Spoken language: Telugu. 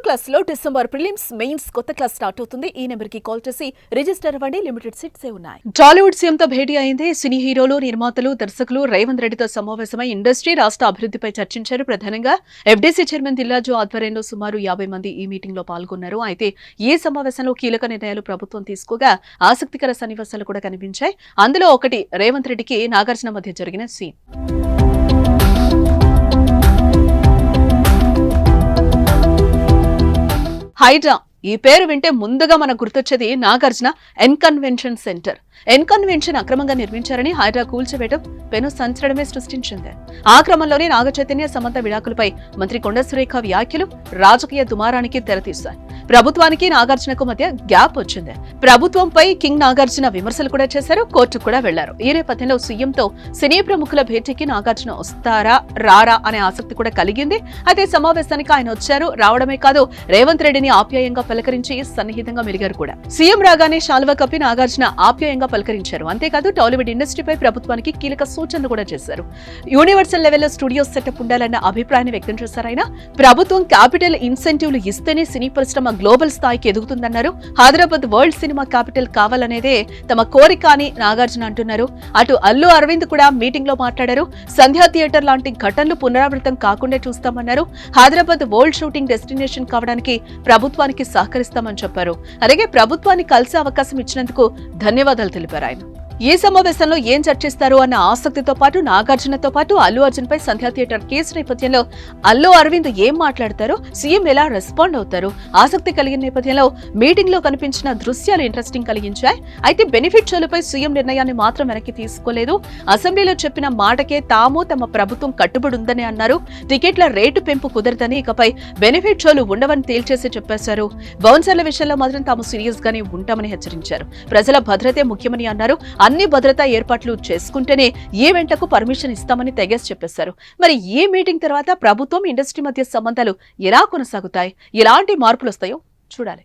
క్లాస్ లో డిసెంబర్ ప్రిలిమ్స్ మెయిన్స్ కొత్త క్లాస్ స్టార్ట్ అవుతుంది. ఈ నెంబర్ కి కాల్ చేసి రిజిస్టర్ అవ్వండి. లిమిటెడ్ సీట్స్ ఉన్నాయి. టాలీవుడ్ సీఎంతో భేటీ అయింది. సినీ హీరోలు, నిర్మాతలు, దర్శకులు రేవంత్ రెడ్డితో సమావేశమై ఇండస్ట్రీ, రాష్ట్ర అభివృద్ధిపై చర్చించారు. ప్రధానంగా ఎఫ్డీసీ చైర్మన్ దిల్రాజు ఆధ్వర్యంలో సుమారు 50 మంది ఈ మీటింగ్ లో పాల్గొన్నారు. అయితే ఈ సమావేశంలో కీలక నిర్ణయాలు ప్రభుత్వం తీసుకోగా ఆసక్తికర సన్నివేశాలు కూడా కనిపించాయి. అందులో ఒకటి రేవంత్ రెడ్డికి నాగార్జున మధ్య జరిగిన సీన్. హైడ్రా ఈ పేరు వింటే ముందుగా మనకు గుర్తొచ్చేది నాగార్జున ఎన్కన్వెన్షన్ సెంటర్. ఎన్కన్వెన్షన్ అక్రమంగా నిర్మించారని హైడ్రా కూల్చివేయడం పెను సంచలనమే సృష్టించింది. ఆ క్రమంలోనే నాగ చైతన్య, సమంత విడాకులపై మంత్రి కొండా సురేఖ వ్యాఖ్యలు రాజకీయ దుమారానికి తెరతీశాయి. ప్రభుత్వానికి నాగార్జునకు మధ్య గ్యాప్ వచ్చింది. ప్రభుత్వంపై కింగ్ నాగార్జున విమర్శలు కూడా చేశారు. కోర్టుకు కూడా వెళ్లారు. ఈ నేపథ్యంలో సీఎంతో సినీ ప్రముఖుల భేటీకి నాగార్జున వస్తారా రారా అనే ఆసక్తి కూడా కలిగింది. అయితే సమావేశానికి ఆయన వచ్చారు. రావడమే కాదు, రేవంత్ రెడ్డిని ఆప్యాయంగా పలకరించి సన్నిహితంగా మెలిగారు కూడా. సీఎం రాగానే శాలువా కప్పి నాగార్జున ఆప్యాయంగా పలకరించారు. అంతేకాదు, టాలీవుడ్ ఇండస్ట్రీపై ప్రభుత్వానికి కీలక సూచనలు కూడా చేశారు. యూనివర్సల్ లెవెల్లో స్టూడియో సెటప్ ఉండాలన్న అభిప్రాయాన్ని వ్యక్తం చేశారు ఆయన. ప్రభుత్వం క్యాపిటల్ ఇన్సెంటివ్లు ఇస్తేనే సినీ పరిశ్రమ గ్లోబల్ స్థాయికి ఎదుగుతుందన్నారు. హైదరాబాద్ వరల్డ్ సినిమా క్యాపిటల్ కావాలనేదే తమ కోరిక అని నాగార్జున అంటున్నారు. అటు అల్లు అరవింద్ కూడా మీటింగ్ లో మాట్లాడారు. సంధ్యా థియేటర్ లాంటి ఘటనలు పునరావృతం కాకుండా చూస్తామన్నారు. హైదరాబాద్ వరల్డ్ షూటింగ్ డెస్టినేషన్ కావడానికి ప్రభుత్వానికి సహకరిస్తామని చెప్పారు. అలాగే ప్రభుత్వాన్ని కలిసే అవకాశం ఇచ్చినందుకు ధన్యవాదాలు తెలిపారు ఆయన. ఈ సమావేశంలో ఏం చర్చిస్తారు అన్న ఆసక్తితో పాటు నాగార్జునతో పాటు అల్లు అర్జున్ పై సంధ్యా థియేటర్ కేసు నేపథ్యంలో అల్లు అరవింద్ ఏం మాట్లాడతారో, సీఎం ఎలా రెస్పాండ్ అవుతారో ఆసక్తి కలిగిన నేపథ్యంలో మీటింగ్ లో కనిపించిన దృశ్యాలు ఇంట్రెస్టింగ్ కలిగించాయి. అయితే బెనిఫిట్ షోలపై సీఎం నిర్ణయాన్ని మాత్రం వెనక్కి తీసుకోలేదు. అసెంబ్లీలో చెప్పిన మాటకే తాము తమ ప్రభుత్వం కట్టుబడి ఉందని అన్నారు. టికెట్ల రేటు పెంపు కుదరదని, ఇకపై బెనిఫిట్ షోలు ఉండవని తేల్చేసి చెప్పేశారు. బౌన్సర్ల విషయంలో మాత్రం తాము సీరియస్ గానే ఉంటామని హెచ్చరించారు. ప్రజల భద్రతే ముఖ్యమని అన్నారు. అన్ని భద్రతా ఏర్పాట్లు చేసుకుంటేనే ఈవెంట్లకు పర్మిషన్ ఇస్తామని తెగేసి చెప్పేశారు. మరి ఈ మీటింగ్ తర్వాత ప్రభుత్వం, ఇండస్ట్రీ మధ్య సంబంధాలు ఎలా కొనసాగుతాయి, ఎలాంటి మార్పులు వస్తాయో చూడాలి.